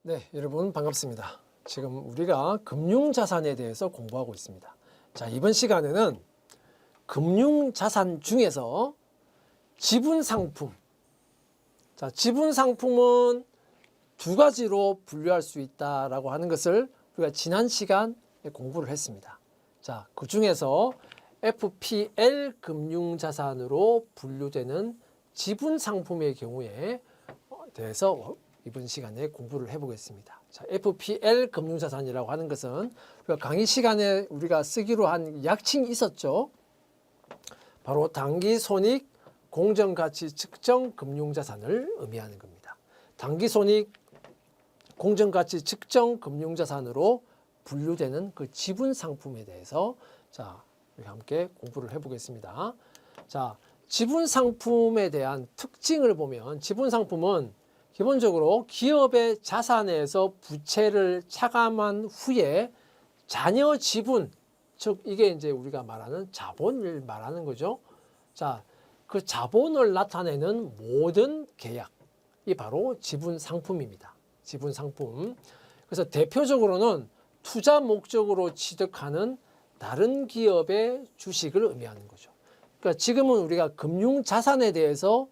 네, 여러분 반갑습니다. 지금 우리가 금융자산에 대해서 공부하고 있습니다. 자, 이번 시간에는 금융자산 중에서 지분상품. 자, 지분상품은 두 가지로 분류할 수 있다라고 하는 것을 우리가 지난 시간에 공부를 했습니다. 자, 그 중에서 FPL 금융자산으로 분류되는 지분상품의 경우에 대해서 이번 시간에 공부를 해보겠습니다. 자, FPL 금융자산이라고 하는 것은 우리가 강의 시간에 우리가 쓰기로 한 약칭이 있었죠. 바로 단기손익 공정가치 측정 금융자산을 의미하는 겁니다. 단기손익 공정가치 측정 금융자산으로 분류되는 그 지분상품에 대해서 자, 우리 함께 공부를 해보겠습니다. 자, 지분상품에 대한 특징을 보면 지분상품은 기본적으로 기업의 자산에서 부채를 차감한 후에 잔여 지분, 즉 이게 이제 우리가 말하는 자본을 말하는 거죠. 자, 그 자본을 나타내는 모든 계약이 바로 지분 상품입니다. 지분 상품. 그래서 대표적으로는 투자 목적으로 취득하는 다른 기업의 주식을 의미하는 거죠. 그러니까 지금은 우리가 금융 자산에 대해서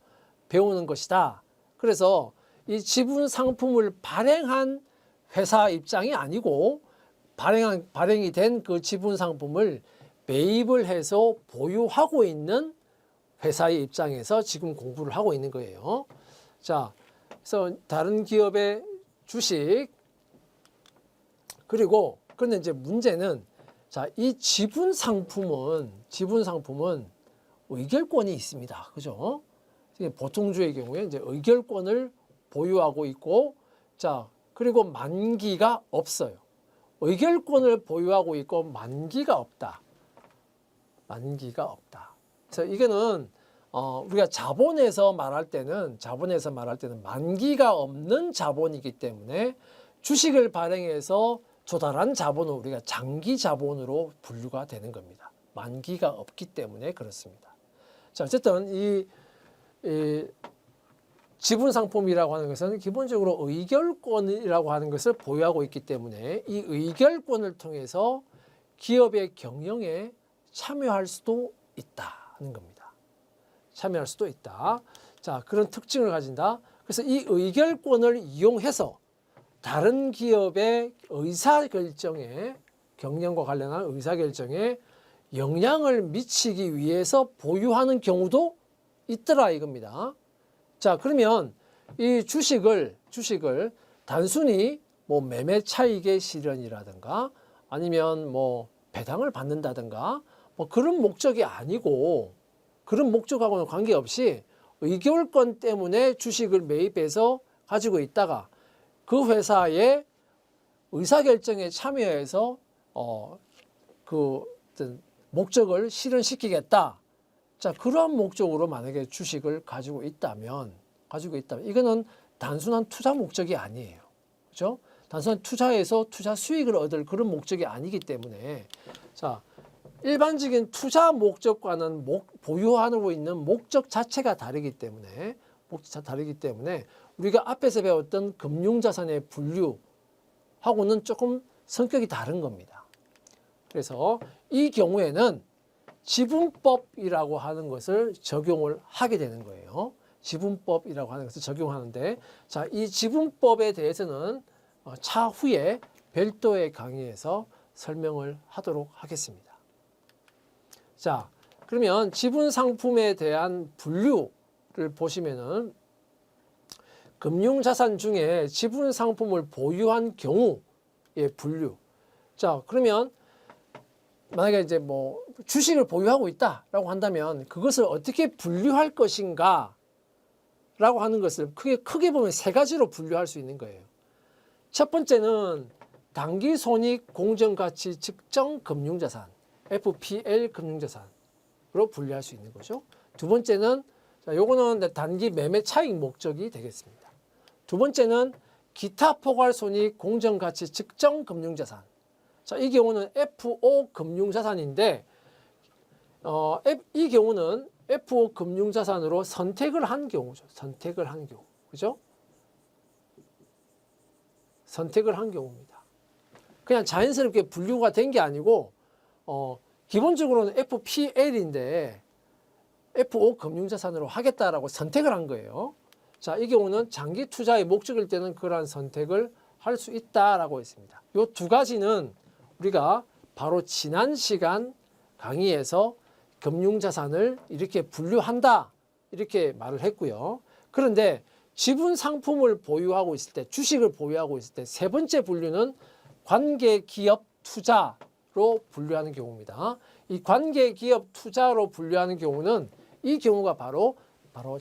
배우는 것이다. 그래서 이 지분 상품을 발행한 회사 입장이 아니고 발행이 된 그 지분 상품을 매입을 해서 보유하고 있는 회사의 입장에서 지금 공부를 하고 있는 거예요. 자, 그래서 다른 기업의 주식 그리고 그런데 이제 문제는 자, 이 지분 상품은 의결권이 있습니다. 그죠? 보통주의 경우에 이제 의결권을 보유하고 있고, 자, 그리고 만기가 없어요. 의결권을 보유하고 있고 만기가 없다. 만기가 없다. 그래서 이거는 우리가 자본에서 말할 때는 만기가 없는 자본이기 때문에 주식을 발행해서 조달한 자본은 우리가 장기 자본으로 분류가 되는 겁니다. 만기가 없기 때문에 그렇습니다. 자, 어쨌든 이 지분 상품이라고 하는 것은 기본적으로 의결권이라고 하는 것을 보유하고 있기 때문에 이 의결권을 통해서 기업의 경영에 참여할 수도 있다는 겁니다. 참여할 수도 있다. 자, 그런 특징을 가진다. 그래서 이 의결권을 이용해서 다른 기업의 의사결정에, 경영과 관련한 의사결정에 영향을 미치기 위해서 보유하는 경우도 있더라 이겁니다. 자, 그러면 이 주식을 단순히 뭐 매매 차익의 실현이라든가 아니면 뭐 배당을 받는다든가 뭐 그런 목적이 아니고 그런 목적하고는 관계없이 의결권 때문에 주식을 매입해서 가지고 있다가 그 회사의 의사결정에 참여해서 그 목적을 실현시키겠다. 자, 그러한 목적으로 만약에 주식을 가지고 있다면 이거는 단순한 투자 목적이 아니에요. 그렇죠? 단순한 투자에서 투자 수익을 얻을 그런 목적이 아니기 때문에 자, 일반적인 투자 목적과는 보유하고 있는 목적 자체가 다르기 때문에 우리가 앞에서 배웠던 금융자산의 분류하고는 조금 성격이 다른 겁니다. 그래서 이 경우에는 지분법이라고 하는 것을 적용을 하게 되는 거예요. 지분법이라고 하는 것을 적용하는데, 자, 이 지분법에 대해서는 차후에 별도의 강의에서 설명을 하도록 하겠습니다. 자, 그러면 지분 상품에 대한 분류를 보시면은 금융자산 중에 지분 상품을 보유한 경우의 분류. 자, 그러면 만약에 이제 뭐 주식을 보유하고 있다라고 한다면 그것을 어떻게 분류할 것인가 라고 하는 것을 크게 보면 세 가지로 분류할 수 있는 거예요. 첫 번째는 단기손익 공정가치 측정 금융자산, FPL 금융자산으로 분류할 수 있는 거죠. 두 번째는 자, 요거는 단기 매매 차익 목적이 되겠습니다. 두 번째는 기타 포괄손익 공정가치 측정 금융자산. 자, 이 경우는 FO 금융자산인데 이 경우는 FO 금융자산으로 선택을 한 경우죠. 선택을 한 경우. 그죠? 선택을 한 경우입니다. 그냥 자연스럽게 분류가 된 게 아니고 기본적으로는 FPL인데 FO 금융자산으로 하겠다라고 선택을 한 거예요. 자, 이 경우는 장기 투자의 목적일 때는 그러한 선택을 할 수 있다라고 했습니다. 이 두 가지는 우리가 바로 지난 시간 강의에서 금융자산을 이렇게 분류한다 이렇게 말을 했고요. 그런데 지분 상품을 보유하고 있을 때, 주식을 보유하고 있을 때 세 번째 분류는 관계기업 투자로 분류하는 경우입니다. 이 관계기업 투자로 분류하는 경우는 이 경우가 바로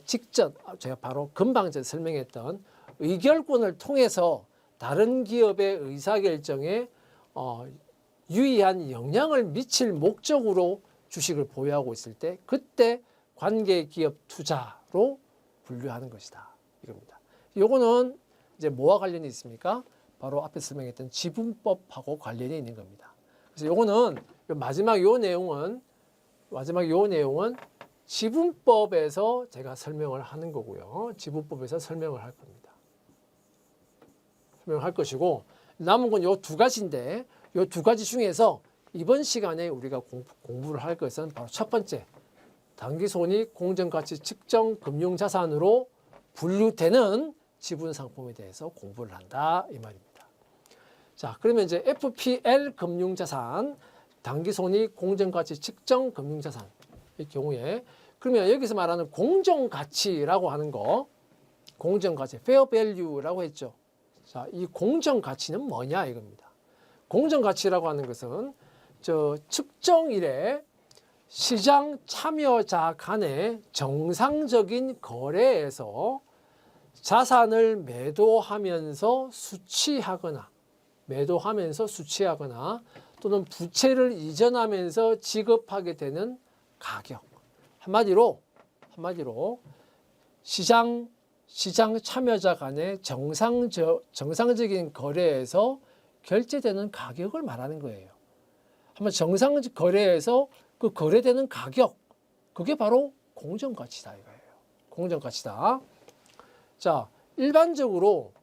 직전, 제가 바로 금방 설명했던 의결권을 통해서 다른 기업의 의사결정에 유의한 영향을 미칠 목적으로 주식을 보유하고 있을 때 그때 관계기업 투자로 분류하는 것이다. 이겁니다. 요거는 이제 뭐와 관련이 있습니까? 바로 앞에 설명했던 지분법하고 관련이 있는 겁니다. 그래서 요거는 마지막 요 내용은 지분법에서 제가 설명을 하는 거고요. 지분법에서 설명을 할 겁니다. 설명할 것이고 남은 건 요 두 가지인데 요 두 가지 중에서 이번 시간에 우리가 공부를 할 것은 바로 첫 번째 단기손익 공정가치 측정 금융자산으로 분류되는 지분 상품에 대해서 공부를 한다 이 말입니다. 자, 그러면 이제 FPL 금융자산, 단기손익 공정가치 측정 금융자산 이 경우에 그러면 여기서 말하는 공정가치라고 하는 거, 공정가치, fair value라고 했죠. 자, 이 공정가치는 뭐냐 이겁니다. 공정가치라고 하는 것은 측정일에 시장 참여자 간의 정상적인 거래에서 자산을 매도하면서 수취하거나 또는 부채를 이전하면서 지급하게 되는 가격. 한마디로 시장 참여자 간의 정상적인 거래에서 결제되는 가격을 말하는 거예요. 한번 정상적 거래에서 그 거래되는 가격, 그게 바로 공정가치다 이거예요. 공정가치다. 자, 일반적으로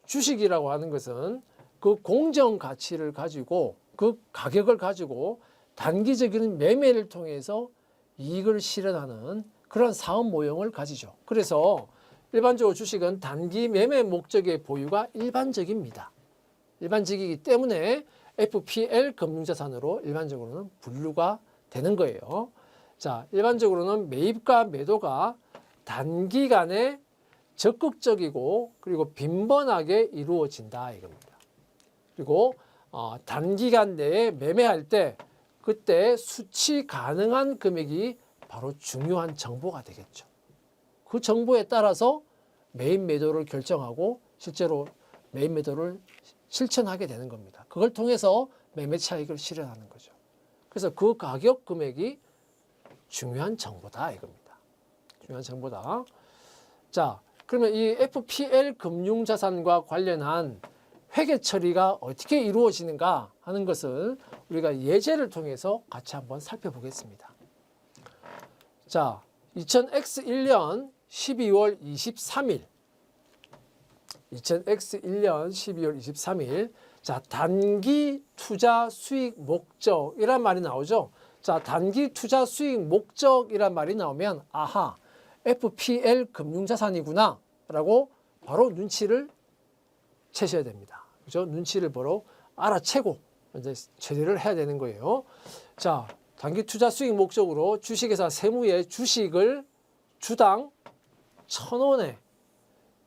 주식이라고 하는 것은 그 공정가치를 가지고 그 가격을 가지고 단기적인 매매를 통해서 이익을 실현하는 그런 사업 모형을 가지죠. 그래서 일반적으로 주식은 단기 매매 목적의 보유가 일반적입니다. 일반적이기 때문에 FPL 금융자산으로 일반적으로는 분류가 되는 거예요. 자, 일반적으로는 매입과 매도가 단기간에 적극적이고 그리고 빈번하게 이루어진다 이겁니다. 그리고 단기간 내에 매매할 때 그때 수취 가능한 금액이 바로 중요한 정보가 되겠죠. 그 정보에 따라서 매입 매도를 결정하고 실제로 매입 매도를 실천하게 되는 겁니다. 그걸 통해서 매매 차익을 실현하는 거죠. 그래서 그 가격 금액이 중요한 정보다 이겁니다. 중요한 정보다. 자, 그러면 이 FPL 금융자산과 관련한 회계 처리가 어떻게 이루어지는가 하는 것을 우리가 예제를 통해서 같이 한번 살펴보겠습니다. 자, 2000X1년 12월 23일 2000X1년 12월 23일 자, 단기 투자 수익 목적이란 말이 나오죠. 자, 단기 투자 수익 목적이란 말이 나오면 아하, FPL 금융자산이구나 라고 바로 눈치를 채셔야 됩니다. 그죠? 눈치를 바로 알아채고 이제 처리를 해야 되는 거예요. 자, 단기 투자 수익 목적으로 주식회사 세무에 주식을 주당 1,000원에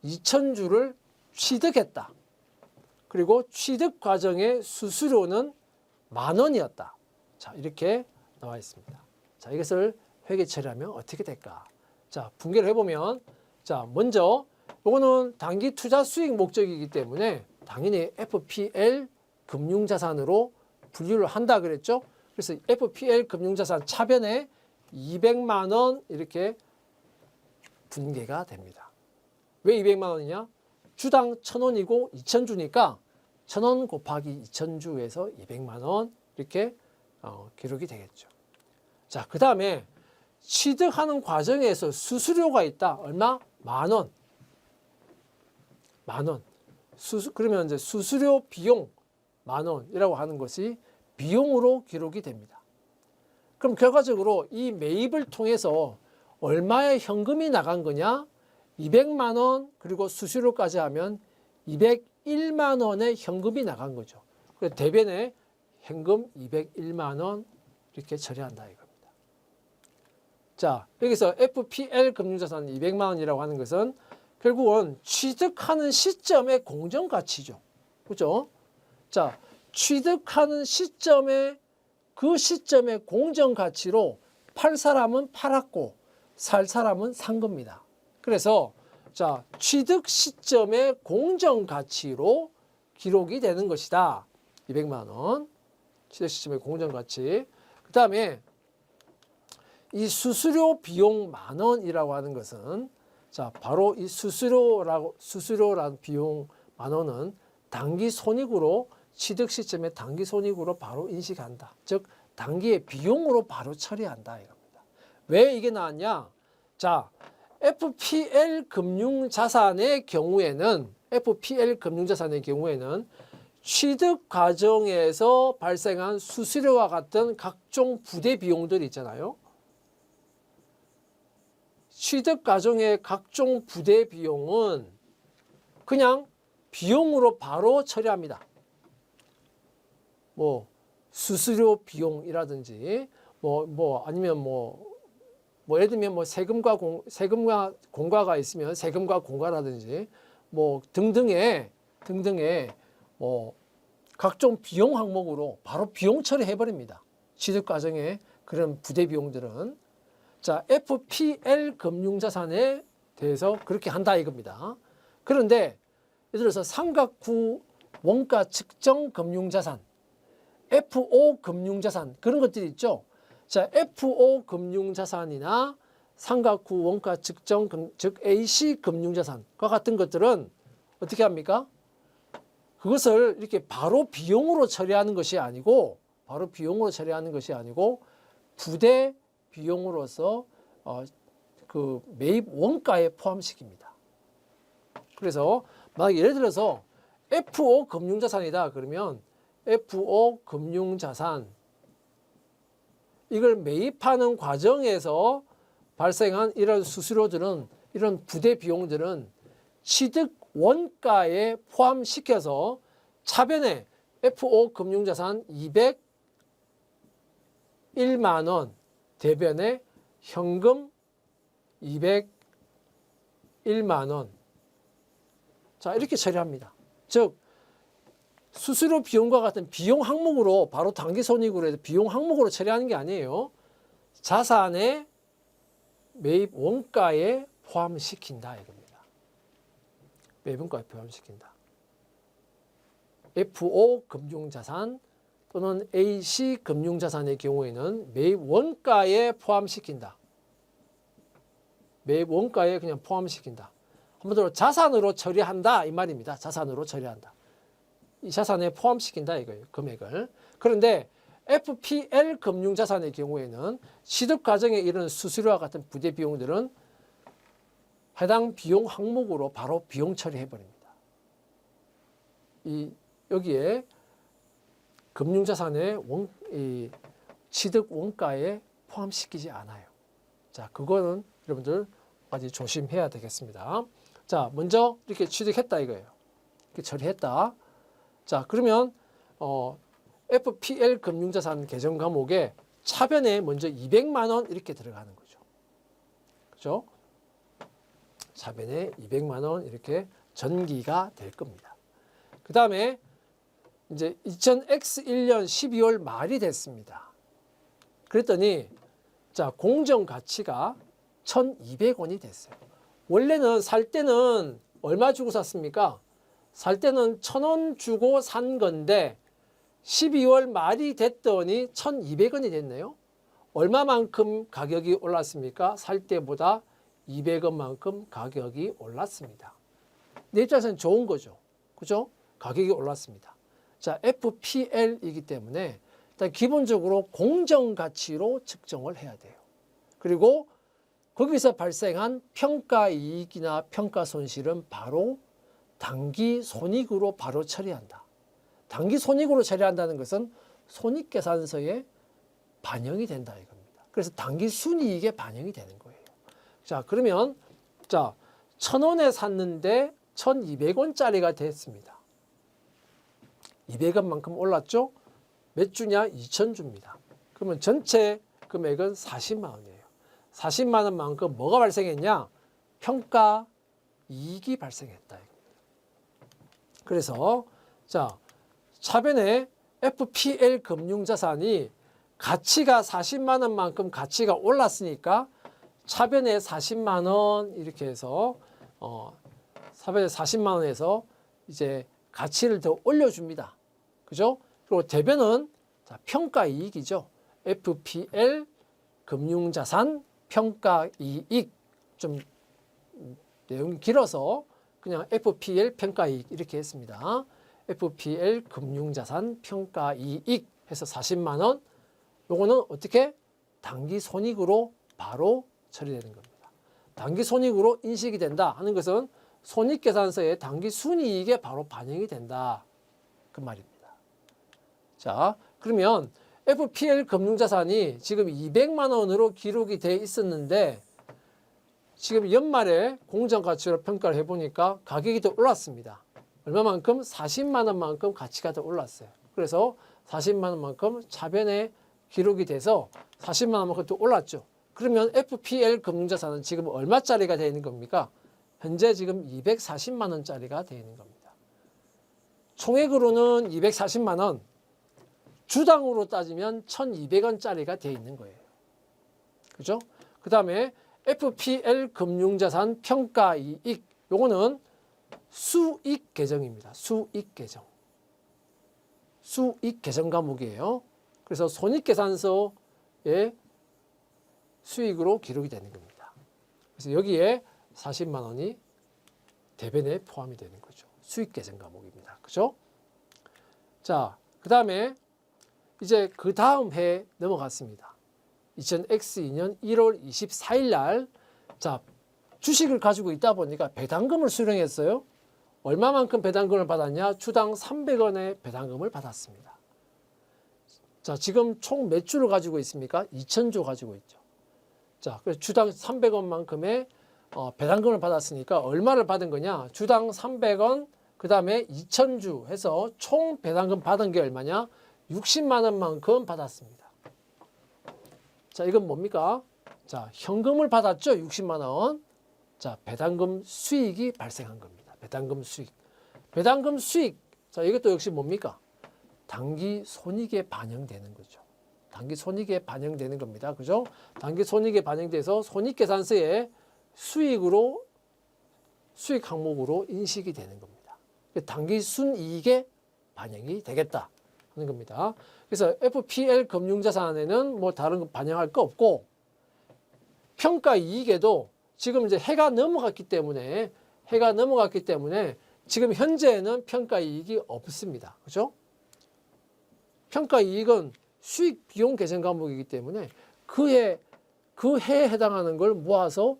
2,000주를 취득했다. 그리고 취득 과정의 수수료는 10,000원이었다. 자, 이렇게 나와 있습니다. 자, 이것을 회계 처리하면 어떻게 될까? 자, 분개를 해보면, 자, 먼저, 이거는 단기 투자 수익 목적이기 때문에 당연히 FPL 금융자산으로 분류를 한다 그랬죠? 그래서 FPL 금융자산 차변에 200만 원 이렇게 분개가 됩니다. 왜 200만 원이냐? 주당 1,000원이고 2,000주니까 1,000원 곱하기 2,000주에서 200만 원 이렇게 기록이 되겠죠. 자, 그 다음에 취득하는 과정에서 수수료가 있다. 얼마? 10,000원. 10,000원. 그러면 이제 수수료 비용 10,000원이라고 하는 것이 비용으로 기록이 됩니다. 그럼 결과적으로 이 매입을 통해서 얼마의 현금이 나간 거냐? 200만 원 그리고 수수료까지 하면 201만 원의 현금이 나간 거죠. 그래서 대변에 현금 201만 원 이렇게 처리한다 이겁니다. 자, 여기서 FPL 금융자산 200만 원이라고 하는 것은 결국은 취득하는 시점의 공정가치죠. 그렇죠? 자, 취득하는 시점에 그 시점의 공정가치로 팔 사람은 팔았고 살 사람은 산 겁니다. 그래서 자, 취득 시점의 공정가치로 기록이 되는 것이다. 200만 원. 취득 시점의 공정가치. 그 다음에 이 수수료 비용 10,000원이라고 하는 것은 자, 바로 이 수수료라는 비용 10,000원은 당기 손익으로 취득 시점에 당기 손익으로 바로 인식한다. 즉 당기의 비용으로 바로 처리한다 이겁니다. 왜 이게 나왔냐? 자, FPL 금융자산의 경우에는 취득 과정에서 발생한 수수료와 같은 각종 부대 비용들이 있잖아요. 취득 과정의 각종 부대 비용은 그냥 비용으로 바로 처리합니다. 뭐 수수료 비용이라든지 아니면 예를 들면 세금과 공과가 있으면 세금과 공과라든지 등등의 각종 비용 항목으로 바로 비용 처리해 버립니다. 취득 과정의 그런 부대 비용들은 자, FPL 금융자산에 대해서 그렇게 한다 이겁니다. 그런데 예를 들어서 삼각후 원가 측정 금융자산, FO 금융자산 그런 것들이 있죠. 자, FO 금융자산이나 삼각후 원가 측정 즉 AC 금융자산과 같은 것들은 어떻게 합니까? 그것을 이렇게 바로 비용으로 처리하는 것이 아니고 부대 비용으로서 그 매입 원가에 포함시킵니다. 그래서 만약 예를 들어서 FO 금융자산이다 그러면 FO 금융자산 이걸 매입하는 과정에서 발생한 이런 수수료들은 이런 부대 비용들은 취득 원가에 포함시켜서 차변에 FO 금융자산 201만 원 대변에 현금 201만 원. 자, 이렇게 처리합니다. 즉 수수료 비용과 같은 비용 항목으로 바로 당기손익으로 해서 비용 항목으로 처리하는 게 아니에요. 자산의 매입 원가에 포함시킨다 이겁니다. 매입 원가에 포함시킨다. FO 금융자산 또는 AC 금융자산의 경우에는 매입 원가에 포함시킨다. 매입 원가에 그냥 포함시킨다. 한마디로 자산으로 처리한다 이 말입니다. 자산으로 처리한다. 이 자산에 포함시킨다 이거예요. 금액을. 그런데 FPL 금융자산의 경우에는 취득 과정에 이런 수수료와 같은 부대 비용들은 해당 비용 항목으로 바로 비용 처리해 버립니다. 여기에 금융자산의 이 취득 원가에 포함시키지 않아요. 자, 그거는 여러분들 아주 조심해야 되겠습니다. 자, 먼저 이렇게 취득했다 이거예요. 이렇게 처리했다. 자, 그러면 FPL 금융자산 계정 과목에 차변에 먼저 200만 원 이렇게 들어가는 거죠. 그죠? 차변에 200만 원 이렇게 전기가 될 겁니다. 그 다음에 이제 2000X1년 12월 말이 됐습니다. 그랬더니 자, 공정 가치가 1,200원이 됐어요. 원래는 살 때는 얼마 주고 샀습니까? 살 때는 1,000원 주고 산 건데 12월 말이 됐더니 1,200원이 됐네요. 얼마만큼 가격이 올랐습니까? 살 때보다 200원만큼 가격이 올랐습니다. 내 입장에서는 좋은 거죠. 그죠? 가격이 올랐습니다. 자, FPL이기 때문에 일단 기본적으로 공정가치로 측정을 해야 돼요. 그리고 거기서 발생한 평가이익이나 평가손실은 바로 당기 손익으로 바로 처리한다. 당기 손익으로 처리한다는 것은 손익계산서에 반영이 된다 이겁니다. 그래서 당기 순이익에 반영이 되는 거예요. 자, 그러면 자, 1,000원에 샀는데 1,200원짜리가 됐습니다. 200원만큼 올랐죠? 몇 주냐? 2,000주입니다. 그러면 전체 금액은 40만 원이에요. 40만 원만큼 뭐가 발생했냐? 평가 이익이 발생했다. 그래서 자, 차변에 FPL 금융자산이 가치가 40만 원만큼 가치가 올랐으니까 차변에 40만 원 이렇게 해서 차변에 40만 원에서 이제 가치를 더 올려줍니다. 그죠? 그리고 대변은 자, 평가 이익이죠. FPL 금융자산 평가 이익. 좀 내용이 길어서 그냥 FPL 평가 이익 이렇게 했습니다. FPL 금융자산 평가 이익 해서 40만 원. 요거는 어떻게? 당기 손익으로 바로 처리되는 겁니다. 당기 손익으로 인식이 된다 하는 것은 손익계산서에 당기 순이익에 바로 반영이 된다. 그 말입니다. 자, 그러면 FPL 금융자산이 지금 200만 원으로 기록이 돼 있었는데 지금 연말에 공정가치로 평가를 해보니까 가격이 더 올랐습니다. 얼마만큼? 40만 원만큼 가치가 더 올랐어요. 그래서 40만 원만큼 차변에 기록이 돼서 40만 원만큼 또 올랐죠. 그러면 FPL 금융자산은 지금 얼마짜리가 되어 있는 겁니까? 현재 지금 240만 원짜리가 되어 있는 겁니다. 총액으로는 240만 원, 주당으로 따지면 1,200원짜리가 되어 있는 거예요. 그죠? 그 다음에 FPL 금융자산 평가이익, 요거는 수익 계정입니다. 수익 계정. 수익 계정 과목이에요. 그래서 손익계산서에 수익으로 기록이 되는 겁니다. 그래서 여기에 40만 원이 대변에 포함이 되는 거죠. 수익 계정 과목입니다. 그죠? 자, 그 다음에 이제 그 다음 해 넘어갔습니다. 2000X2년 1월 24일 날, 자, 주식을 가지고 있다 보니까 배당금을 수령했어요. 얼마만큼 배당금을 받았냐? 주당 300원의 배당금을 받았습니다. 자, 지금 총 몇 주를 가지고 있습니까? 2,000주 가지고 있죠. 자, 그래서 주당 300원만큼의 배당금을 받았으니까 얼마를 받은 거냐? 주당 300원, 그 다음에 2,000주 해서 총 배당금 받은 게 얼마냐? 60만 원만큼 받았습니다. 자, 이건 뭡니까? 자, 현금을 받았죠? 60만 원. 자, 배당금 수익이 발생한 겁니다. 배당금 수익. 배당금 수익. 자, 이것도 역시 뭡니까? 당기 손익에 반영되는 거죠. 당기 손익에 반영되는 겁니다. 그죠? 당기 손익에 반영돼서 손익계산서에 수익으로, 수익 항목으로 인식이 되는 겁니다. 당기 순이익에 반영이 되겠다 하는 겁니다. 그래서 FPL 금융자산에는 뭐 다른 거 반영할 거 없고, 평가 이익에도 지금 이제 해가 넘어갔기 때문에 지금 현재는 평가 이익이 없습니다. 그죠? 평가 이익은 수익 비용 계산 과목이기 때문에 그 해에 해당하는 걸 모아서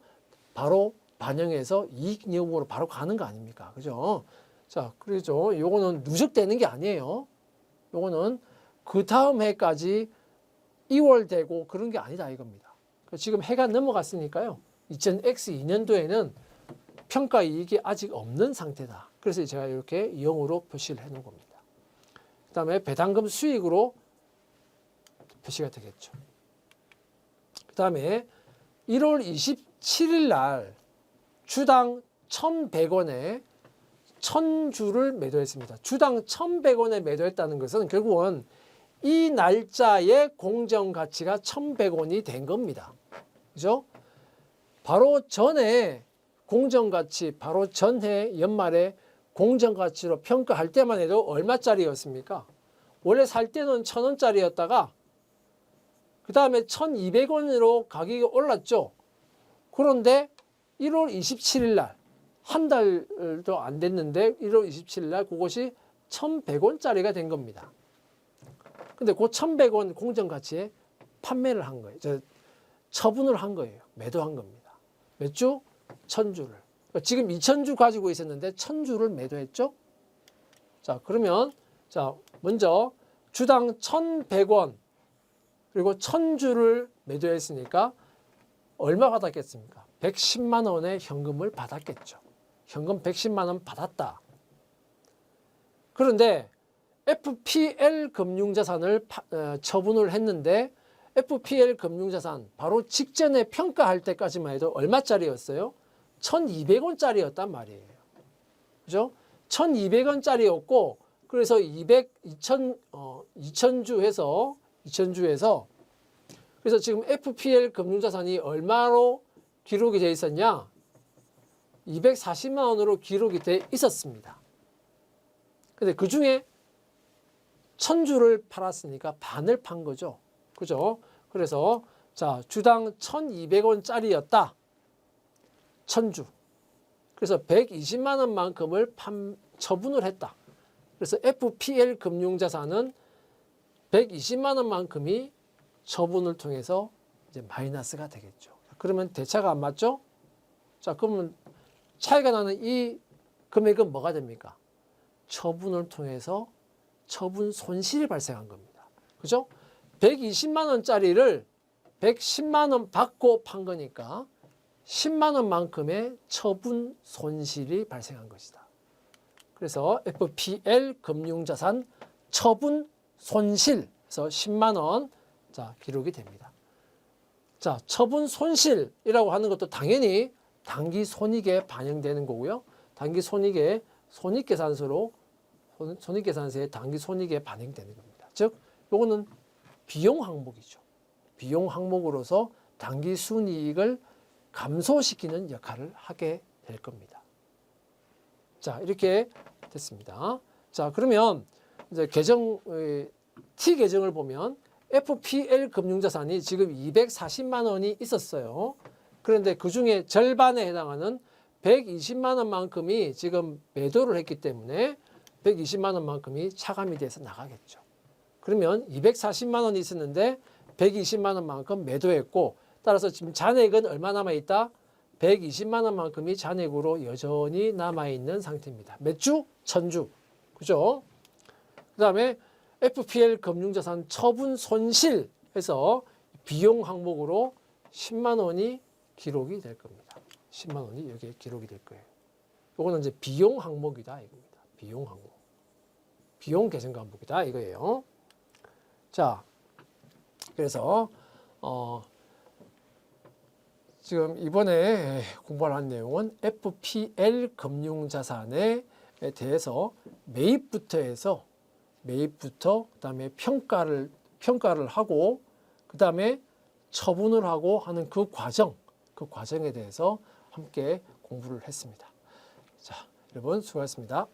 바로 반영해서 이익 여부로 바로 가는 거 아닙니까? 그죠? 자, 그렇죠. 요거는 누적되는 게 아니에요. 요거는 그 다음 해까지 2월 되고 그런 게 아니다 이겁니다. 지금 해가 넘어갔으니까요. 2000X2년도에는 평가 이익이 아직 없는 상태다. 그래서 제가 이렇게 0으로 표시를 해 놓은 겁니다. 그 다음에 배당금 수익으로 표시가 되겠죠. 그 다음에 1월 27일 날 주당 1,100원에 1,000주를 매도했습니다. 주당 1,100원에 매도했다는 것은 결국은 이 날짜의 공정가치가 1,100원이 된 겁니다. 그죠? 바로 전에 공정가치, 바로 전해 연말에 공정가치로 평가할 때만 해도 얼마짜리였습니까? 원래 살 때는 1,000원짜리였다가 그 다음에 1,200원으로 가격이 올랐죠. 그런데 1월 27일 날, 한 달도 안 됐는데 1월 27일 날 그것이 1,100원짜리가 된 겁니다. 근데 그 1,100원 공정가치에 판매를 한 거예요. 처분을 한 거예요. 매도한 겁니다. 몇 주? 1,000주를. 지금 2,000주 가지고 있었는데 1,000주를 매도했죠. 자, 그러면 자, 먼저 주당 1,100원 그리고 1,000주를 매도했으니까 얼마 받았겠습니까? 110만 원의 현금을 받았겠죠. 현금 110만 원 받았다. 그런데 FPL 금융자산을 처분을 했는데 FPL 금융자산 바로 직전에 평가할 때까지만 해도 얼마짜리였어요? 1,200원짜리였단 말이에요. 그죠? 1,200원짜리였고 그래서 2,000주 해서 그래서 지금 FPL 금융자산이 얼마로 기록이 되어 있었냐? 240만 원으로 기록이 되어 있었습니다. 근데 그 중에 1,000주를 팔았으니까 반을 판 거죠. 그죠? 그래서 자, 주당 1,200원짜리였다. 1,000주. 그래서 120만 원만큼을 처분을 했다. 그래서 FPL 금융자산은 120만 원만큼이 처분을 통해서 이제 마이너스가 되겠죠. 그러면 대차가 안 맞죠? 자, 그러면 차이가 나는 이 금액은 뭐가 됩니까? 처분을 통해서 처분 손실이 발생한 겁니다. 그죠? 120만 원짜리를 110만 원 받고 판 거니까 10만 원만큼의 처분 손실이 발생한 것이다. 그래서 FPL 금융자산 처분 손실에서 10만 원 자, 기록이 됩니다. 자, 처분 손실이라고 하는 것도 당연히 당기 손익에 반영되는 거고요. 당기 손익에 손익계산서에 당기 손익에 반영되는 겁니다. 즉, 요거는 비용 항목이죠. 비용 항목으로서 당기 순이익을 감소시키는 역할을 하게 될 겁니다. 자, 이렇게 됐습니다. 자, 그러면 이제 T 계정을 보면 FPL 금융자산이 지금 240만 원이 있었어요. 그런데 그 중에 절반에 해당하는 120만 원만큼이 지금 매도를 했기 때문에 120만 원만큼이 차감이 돼서 나가겠죠. 그러면 240만 원이 있었는데 120만 원만큼 매도했고 따라서 지금 잔액은 얼마 남아있다? 120만 원만큼이 잔액으로 여전히 남아있는 상태입니다. 몇 주? 1,000주. 그죠? 그 다음에 FPL 금융자산 처분 손실해서 비용 항목으로 10만 원이 기록이 될 겁니다. 10만 원이 여기에 기록이 될 거예요. 이거는 이제 비용 항목이다 이겁니다. 비용 항목. 비용 계정 항목이다 이거예요. 자, 그래서 지금 이번에 공부를 한 내용은 FPL 금융자산에 대해서 매입부터 그다음에 평가를 하고 그다음에 처분을 하고 하는 그 과정에 대해서 함께 공부를 했습니다. 자, 여러분 수고하셨습니다.